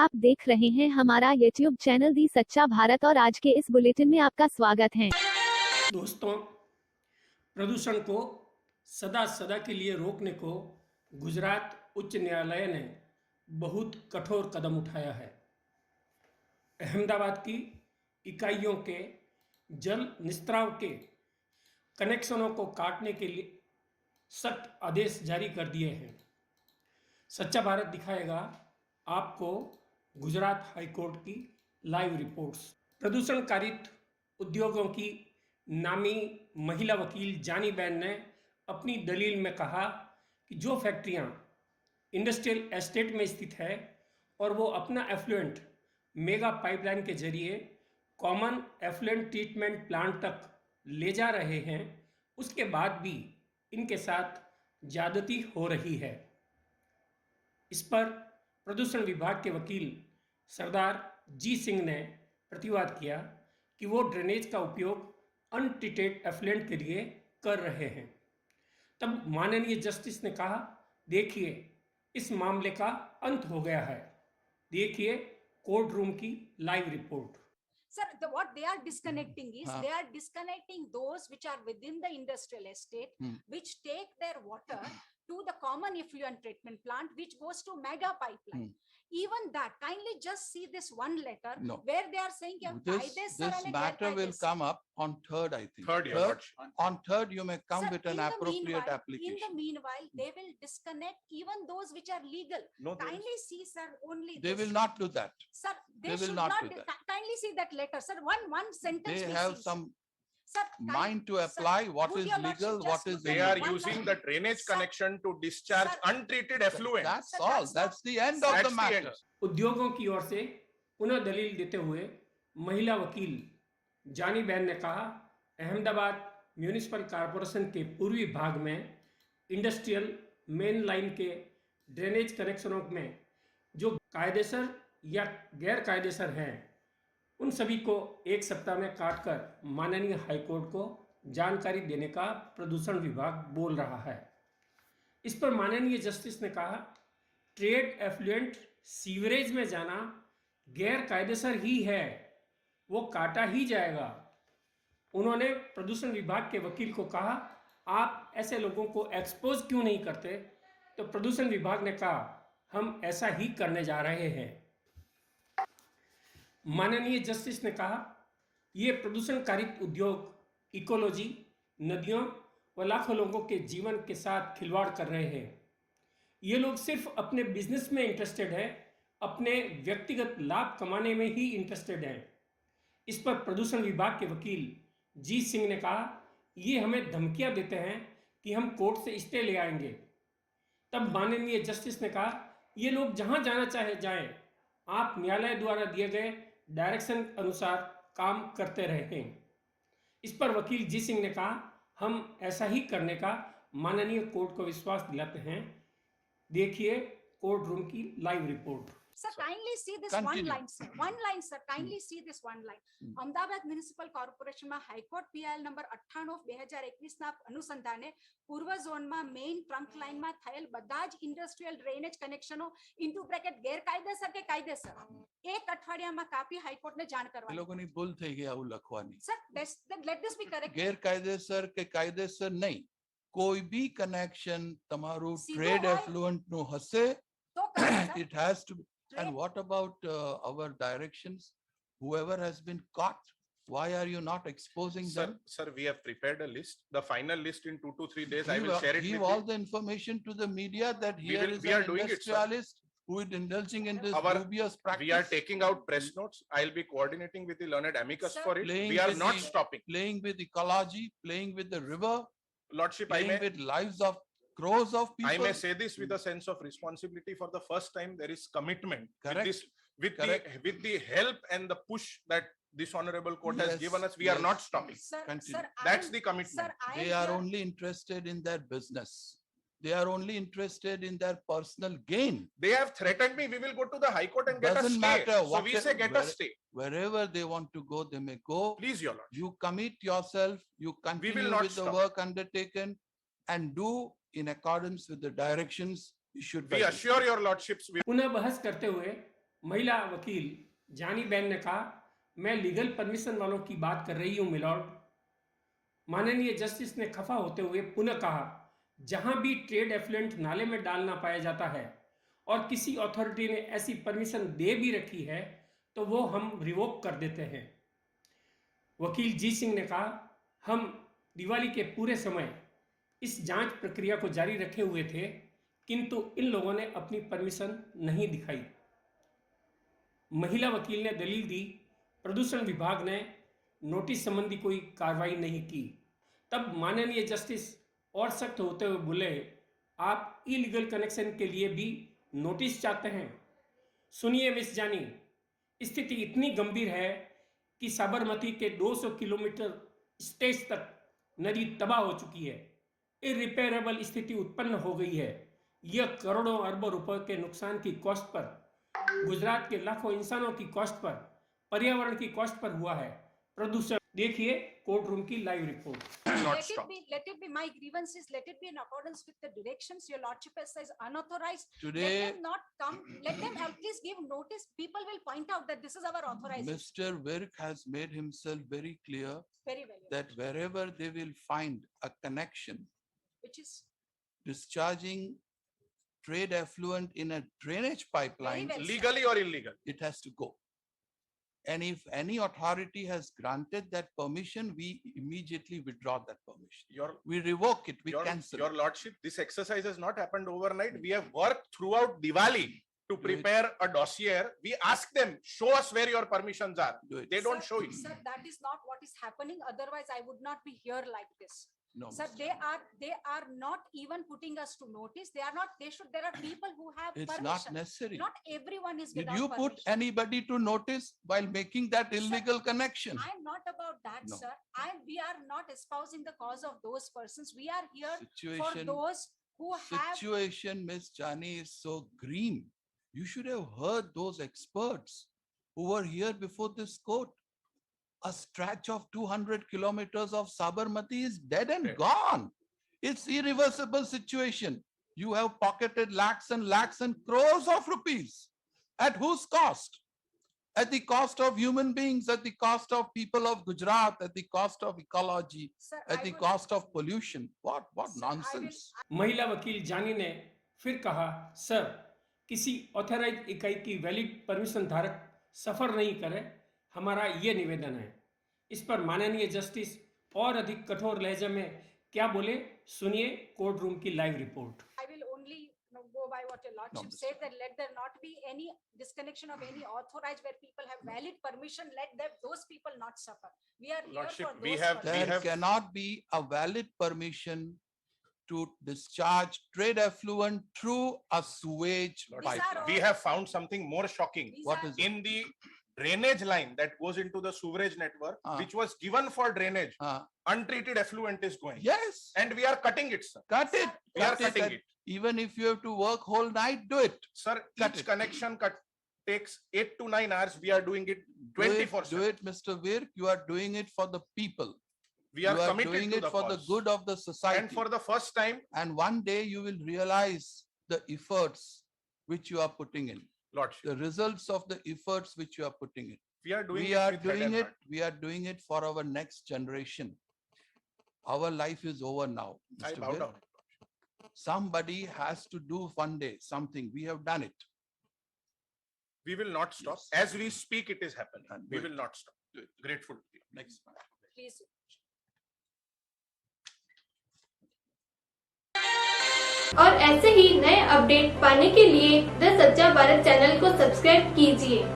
आप देख रहे हैं हमारा YouTube चैनल दी सच्चा भारत और आज के इस बुलेटिन में आपका स्वागत है। दोस्तों, प्रदूषण को सदा सदा के लिए रोकने को गुजरात उच्च न्यायालय ने बहुत कठोर कदम उठाया है। अहमदाबाद की इकाइयों के जल निस्त्राव के कनेक्शनों को काटने के लिए सख्त आदेश जारी कर दिए हैं। सच्चा भारत दिखाएगा आपको गुजरात हाईकोर्ट की लाइव रिपोर्ट्स। प्रदूषण कारित उद्योगों की नामी महिला वकील जानी बेन ने अपनी दलील में कहा कि जो फैक्ट्रियां इंडस्ट्रियल एस्टेट में स्थित है और वो अपना एफ्लुएंट मेगा पाइपलाइन के जरिए कॉमन एफ्लुएंट ट्रीटमेंट प्लांट तक ले जा रहे हैं, उसके बाद भी इनके साथ ज्यादती हो रही है। इस पर प्रदूषण विभाग के वकील सरदार जी सिंह ने प्रतिवाद किया कि वो ड्रेनेज का उपयोग अनट्रीटेड एफ्लुएंट के लिए कर रहे हैं। तब माननीय जस्टिस ने कहा, देखिए इस मामले का अंत हो गया है। देखिए कोर्ट रूम की live report. Sir, what they are disconnecting is they are disconnecting those which are within the industrial estate, which take their water to the common effluent treatment plant, which goes to mega pipeline. Even that, kindly just see this one letter where they are saying this matter will come up on 3rd, I think. On 3rd, you may come with an appropriate application. In the meanwhile, they will disconnect even those which are legal. Kindly see, sir, only they will not do that. Sir, they will should not not do that. Kindly see that letter, sir. One sentence. They have some Sir, mind to apply what is legal, what is they are using the drainage connection to discharge untreated effluent. That's all. That's the end of the matter. उद्योगों की ओर से पुनः दलील देते हुए महिला वकील जानी बेन ने कहा, अहमदाबाद म्यूनिसिपल कॉरपोरेशन के पूर्वी भाग में इंडस्ट्रियल मेन लाइन के ड्रेनेज कनेक्शनों में जो कायदेसर या गैर कायदेसर हैं, उन सभी को एक सप्ताह में काटकर माननीय हाईकोर्ट को जानकारी देने का प्रदूषण विभाग बोल रहा है। इस पर माननीय जस्टिस ने कहा, ट्रेड एफ्लुएंट सीवरेज में जाना गैर कायदेसर ही है, वो काटा ही जाएगा। उन्होंने प्रदूषण विभाग के वकील को कहा, आप ऐसे लोगों को एक्सपोज क्यों नहीं करते? तो प्रदूषण विभाग ने कहा, हम ऐसा ही करने जा रहे हैं। माननीय जस्टिस ने कहा, ये प्रदूषण कारित उद्योग इकोलॉजी, नदियों व लाखों लोगों के जीवन के साथ खिलवाड़ कर रहे हैं। ये लोग सिर्फ अपने बिजनेस में इंटरेस्टेड है, अपने व्यक्तिगत लाभ कमाने में ही इंटरेस्टेड है। इस पर प्रदूषण विभाग के वकील जी सिंह ने कहा, ये हमें धमकियां देते हैं कि हम कोर्ट से स्टे ले आएंगे। तब माननीय जस्टिस ने कहा, ये लोग जहां जाना चाहे जाएं, आप न्यायालय द्वारा दिए गए डायरेक्शन अनुसार काम करते रहे हैं। इस पर वकील जी सिंह ने कहा, हम ऐसा ही करने का माननीय कोर्ट को विश्वास दिलाते हैं। देखिए कोर्ट रूम की live report. Sir, kindly see this one line, sir. One line, sir. Kindly see this one line. Ahmedabad municipal કોર્પોરેશનમાં હાઈકોર્ટ PIL નંબર 98/2021 ના અનુસંધાને પૂર્વ ઝોનમાં મેઇન ટ્રંક લાઇનમાં થયેલ બધા જ ઇન્ડસ્ટ્રીયલ ડ્રેનેજ કનેક્શનો ઇન્ટુ બ્રેકેટ ગેરકાયદેસર કે કાયદેસર એક અઠવાડિયામાં કાપી હાઈકોર્ટને જાણ એ કરવાની. લોકોની ભૂલ થઈ ગઈ આવું લખવાની. Sir, let this be correct. ગેરકાયદેસર કે કાયદેસર નહીં, કોઈ બી કનેક્શન તમારું સીધું ટ્રેડ હોય એફ્લુઅન્ટ નું હશે. તો correct, sir. It has to be. And what about our directions? Whoever has been caught, why are you not exposing them? Sir, we have prepared a list. The final list in 2 to 3 days, I will share it with Give all you. the information to the media that here is we are an doing it, sir. industrialist who is indulging in this dubious practice. We are taking out press notes. I'll be coordinating with the learned amicus Sir, for it. Playing We are with not the- stopping. Playing with ecology, playing with the river, Lordship, playing with lives of crores of people. I may say this with a sense of responsibility. For the first time, there is commitment Correct. with this, with the help and the push that this honorable court has Yes, given us. We are yes. not stopping. Sir, Continue. sir, That's I am- the commitment. Sir, I They am are here- only interested in their business. They are only interested in their personal gain. They have threatened me. We will go to the High Court and get a Doesn't stay. matter So what we the- say get a where- stay. Wherever they want to go, they may go. Please, Your Lord. You commit yourself, you continue not with the stop. work undertaken and do in accordance with the directions issued by We the- assure Your Lordships. पुनः बहस करते हुए महिला वकील जानी Ben ने कहा, मैं लीगल परमिशन वालों की बात कर रही हूं मिलॉर्ड। माननीय जस्टिस ने खफा होते हुए पुनः कहा, जहां भी ट्रेड एफ्लुएंट नाले में डालना पाया जाता है और किसी अथॉरिटी ने ऐसी परमिशन दे भी रखी है तो वो हम रिवोक कर देते हैं। वकील जी सिंह ने कहा, हम दिवाली के पूरे समय इस जांच प्रक्रिया को जारी रखे हुए थे, किंतु इन लोगों ने अपनी परमिशन नहीं दिखाई। महिला वकील ने दलील दी, प्रदूषण विभाग ने नोटिस संबंधी कोई कार्रवाई नहीं की। तब माननीय जस्टिस और सख्त होते हुए बोले, आप इलीगल कनेक्शन के लिए भी नोटिस चाहते हैं? सुनिए मिस जानी, स्थिति इतनी गंभीर है कि साबरमती के 200 किलोमीटर स्टेज तक नदी तबाह हो चुकी है। इरिपेयरेबल स्थिति उत्पन्न हो गई है। यह करोड़ों अरबों रुपए के नुकसान की कॉस्ट पर, गुजरात के लाखों इंसानों की कॉस्ट पर, पर्यावरण की कॉस्ट पर हुआ है। प्रदूषण देखिए कोर्ट रूम की live report. Not stop. Let it be my grievances, let it be in accordance with the directions your lordship has says unauthorized. Let Today, them not come, let them at least give notice. People will point out that this is our authorization. Mr. Virk has made himself very clear Very well. Your that lordship. wherever they will find a connection Which is discharging trade effluent in a drainage pipeline, well. Legally or illegal? it has to go. And if any authority has granted that permission, we immediately withdraw that permission. Your, We revoke it, we your, cancel your it. lordship, this exercise has not happened overnight. We have worked throughout Diwali to it. prepare a dossier. We ask them, show us where your permissions are. Do it. They don't Sir, show it. Sir, that is not what is happening. Otherwise, I would not be here like this. No, Sir, Mr. they are not even putting us to notice. They are not, they should, there are people who have It's permission. not necessary. Not everyone is Did without you put permission. anybody to notice while making that illegal connection? I am not about that, No. sir. We are not espousing the cause of those persons. We are here for Situation, those who have, situation, Miss Jani, is so green. You should have heard those experts who were here before this court. A stretch of 200 kilometers of Sabarmati is dead and Right. gone. It's irreversible situation. You have pocketed lakhs and lakhs and crores of rupees. At whose cost? At the cost of human beings, at the cost of people of Gujarat, at the cost of ecology, sir, at I the would- cost of pollution. What Sir, I will- nonsense. महिला वकील जानी ने फिर कहा, sir, किसी authorise इकाई की valid permission धारक सफर नहीं करे, हमारा ये निवेदन है। इस पर माननीय जस्टिस और अधिक कठोर लहजे में क्या बोले, सुनिए कोर्ट रूम की live report. I will only go by what your lordship Mr. said, that let there not be any disconnection of any authorized where people have valid permission, let them, those people not suffer. We are here Lordship, for we those have- persons. There cannot be a valid permission to discharge trade effluent through a sewage Lordship, These are pipeline. all- We have found something more shocking. These What are- is it? In the drainage line that goes into the sewerage network, Ah. which was given for drainage, Ah, untreated effluent is going. yes, And we are cutting it, sir. cut it. We are cut cutting and it. Even if you have to work whole night, do it. Sir, Cut each it. connection takes 8 to 9 hours. We are doing it Do it, 24/7. do it, Mr. Virk. You are doing it for the people. We are You are committed doing to it the for the cause. good of the And society. for the first time, And one day you will realize the efforts which you are putting in, Lordship, the results of the efforts which you are putting in. we are doing We it are with head doing and it, heart. we are doing it for our next generation. Our life is over now. I Mr. bow Virk. down. Somebody has to do one day something. We have done it. We will not stop. Yes. As we speak, it is happening. And We do it. will not stop. Do it. Grateful to you. Next one. Please. और ऐसे ही नए update पाने के लिए the सच्चा Bharat channel को subscribe कीजिए।